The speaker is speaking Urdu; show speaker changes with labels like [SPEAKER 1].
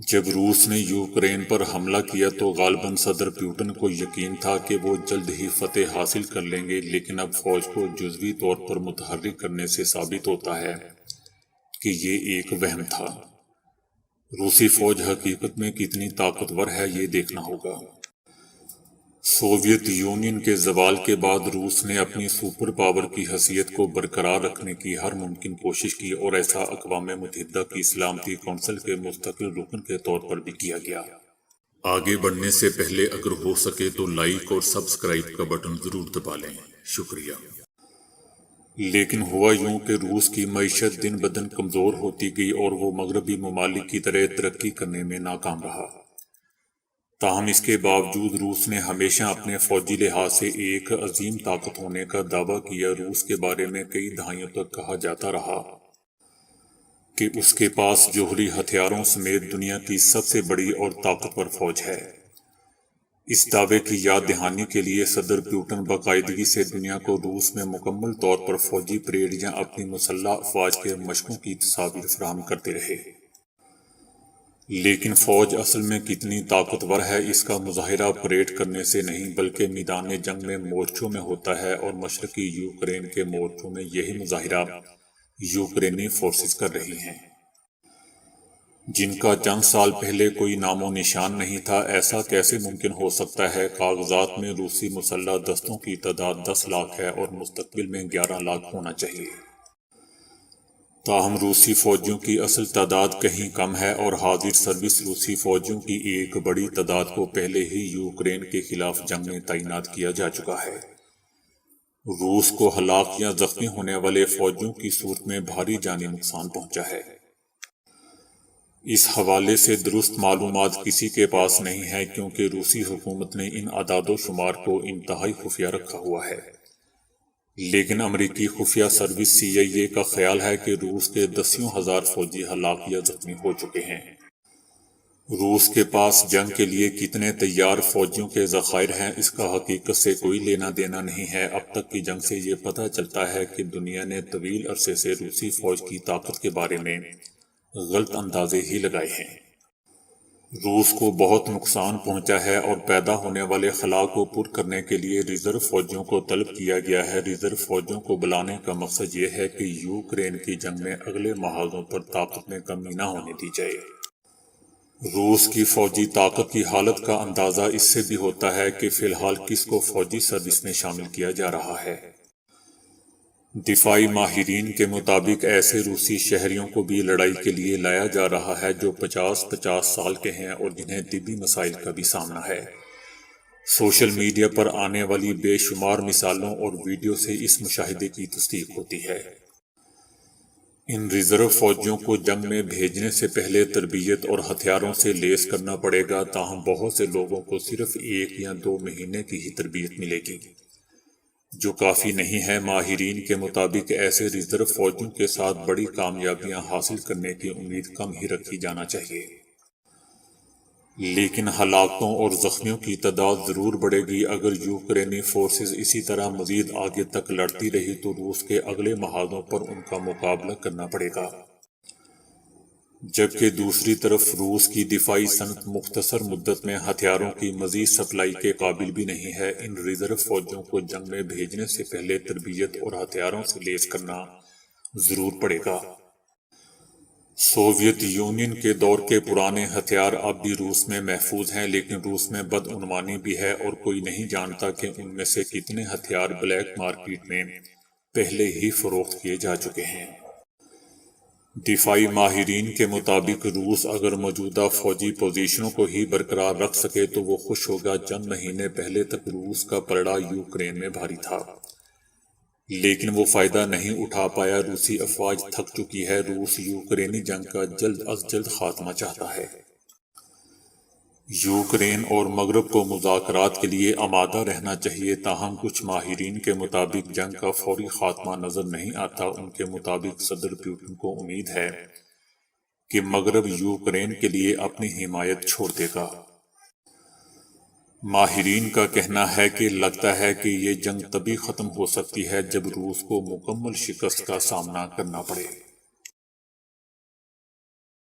[SPEAKER 1] جب روس نے یوکرین پر حملہ کیا تو غالباً صدر پیوٹن کو یقین تھا کہ وہ جلد ہی فتح حاصل کر لیں گے، لیکن اب فوج کو جزوی طور پر متحرک کرنے سے ثابت ہوتا ہے کہ یہ ایک وہم تھا۔ روسی فوج حقیقت میں کتنی طاقتور ہے یہ دیکھنا ہوگا۔ سوویت یونین کے زوال کے بعد روس نے اپنی سپر پاور کی حیثیت کو برقرار رکھنے کی ہر ممکن کوشش کی، اور ایسا اقوام متحدہ کی سلامتی کونسل کے مستقل رکن کے طور پر بھی کیا گیا۔ آگے بڑھنے سے پہلے اگر ہو سکے تو لائک اور سبسکرائب کا بٹن ضرور دبا لیں۔ شکریہ۔ لیکن ہوا یوں کہ روس کی معیشت دن بدن کمزور ہوتی گئی اور وہ مغربی ممالک کی طرح ترقی کرنے میں ناکام رہا۔ تاہم اس کے باوجود روس نے ہمیشہ اپنے فوجی لحاظ سے ایک عظیم طاقت ہونے کا دعویٰ کیا۔ روس کے بارے میں کئی دہائیوں تک کہا جاتا رہا کہ اس کے پاس جوہری ہتھیاروں سمیت دنیا کی سب سے بڑی اور طاقتور فوج ہے۔ اس دعوے کی یاد دہانی کے لیے صدر پیوٹن باقاعدگی سے دنیا کو روس میں مکمل طور پر فوجی پریڈ یا اپنی مسلح افواج کے مشقوں کی تصاویر فراہم کرتے رہے۔ لیکن فوج اصل میں کتنی طاقتور ہے اس کا مظاہرہ پریڈ کرنے سے نہیں بلکہ میدان جنگ میں مورچوں میں ہوتا ہے، اور مشرقی یوکرین کے مورچوں میں یہی مظاہرہ یوکرینی فورسز کر رہی ہیں، جن کا چند سال پہلے کوئی نام و نشان نہیں تھا۔ ایسا کیسے ممکن ہو سکتا ہے؟ کاغذات میں روسی مسلح دستوں کی تعداد 10 لاکھ ہے اور مستقبل میں 11 لاکھ ہونا چاہیے۔ تاہم روسی فوجیوں کی اصل تعداد کہیں کم ہے، اور حاضر سروس روسی فوجیوں کی ایک بڑی تعداد کو پہلے ہی یوکرین کے خلاف جنگ میں تعینات کیا جا چکا ہے۔ روس کو ہلاک یا زخمی ہونے والے فوجیوں کی صورت میں بھاری جانی نقصان پہنچا ہے۔ اس حوالے سے درست معلومات کسی کے پاس نہیں ہے، کیونکہ روسی حکومت نے ان اعداد و شمار کو انتہائی خفیہ رکھا ہوا ہے۔ لیکن امریکی خفیہ سروس CIA کا خیال ہے کہ روس کے دسیوں ہزار فوجی ہلاک یا زخمی ہو چکے ہیں۔ روس کے پاس جنگ کے لیے کتنے تیار فوجیوں کے ذخائر ہیں اس کا حقیقت سے کوئی لینا دینا نہیں ہے۔ اب تک کی جنگ سے یہ پتہ چلتا ہے کہ دنیا نے طویل عرصے سے روسی فوج کی طاقت کے بارے میں غلط اندازے ہی لگائے ہیں۔ روس کو بہت نقصان پہنچا ہے، اور پیدا ہونے والے خلا کو پر کرنے کے لیے ریزرو فوجیوں کو طلب کیا گیا ہے۔ ریزرو فوجیوں کو بلانے کا مقصد یہ ہے کہ یوکرین کی جنگ میں اگلے محاذوں پر طاقت میں کمی نہ ہونے دی جائے۔ روس کی فوجی طاقت کی حالت کا اندازہ اس سے بھی ہوتا ہے کہ فی الحال کس کو فوجی سروس میں شامل کیا جا رہا ہے۔ دفاعی ماہرین کے مطابق ایسے روسی شہریوں کو بھی لڑائی کے لیے لایا جا رہا ہے جو 50 سال کے ہیں اور جنہیں طبی مسائل کا بھی سامنا ہے۔ سوشل میڈیا پر آنے والی بے شمار مثالوں اور ویڈیو سے اس مشاہدے کی تصدیق ہوتی ہے۔ ان ریزرو فوجیوں کو جنگ میں بھیجنے سے پہلے تربیت اور ہتھیاروں سے لیس کرنا پڑے گا، تاہم بہت سے لوگوں کو صرف 1 یا 2 مہینے کی ہی تربیت ملے گی، جو کافی نہیں ہے۔ ماہرین کے مطابق ایسے ریزرو فوجیوں کے ساتھ بڑی کامیابیاں حاصل کرنے کی امید کم ہی رکھی جانا چاہیے۔ لیکن ہلاکتوں اور زخمیوں کی تعداد ضرور بڑھے گی۔ اگر یوکرینی فورسز اسی طرح مزید آگے تک لڑتی رہی تو روس کے اگلے محاذوں پر ان کا مقابلہ کرنا پڑے گا، جبکہ دوسری طرف روس کی دفاعی صنعت مختصر مدت میں ہتھیاروں کی مزید سپلائی کے قابل بھی نہیں ہے۔ ان ریزرو فوجیوں کو جنگ میں بھیجنے سے پہلے تربیت اور ہتھیاروں سے لیس کرنا ضرور پڑے گا۔ سوویت یونین کے دور کے پرانے ہتھیار اب بھی روس میں محفوظ ہیں، لیکن روس میں بدعنوانی بھی ہے، اور کوئی نہیں جانتا کہ ان میں سے کتنے ہتھیار بلیک مارکیٹ میں پہلے ہی فروخت کیے جا چکے ہیں۔ دفاعی ماہرین کے مطابق روس اگر موجودہ فوجی پوزیشنوں کو ہی برقرار رکھ سکے تو وہ خوش ہوگا۔ چند مہینے پہلے تک روس کا پلڑا یوکرین میں بھاری تھا، لیکن وہ فائدہ نہیں اٹھا پایا۔ روسی افواج تھک چکی ہے۔ روس یوکرینی جنگ کا جلد از جلد خاتمہ چاہتا ہے۔ یوکرین اور مغرب کو مذاکرات کے لیے آمادہ رہنا چاہیے، تاہم کچھ ماہرین کے مطابق جنگ کا فوری خاتمہ نظر نہیں آتا۔ ان کے مطابق صدر پیوٹن کو امید ہے کہ مغرب یوکرین کے لیے اپنی حمایت چھوڑ دے گا۔ ماہرین کا کہنا ہے کہ لگتا ہے کہ یہ جنگ تبھی ختم ہو سکتی ہے جب روس کو مکمل شکست کا سامنا کرنا پڑے۔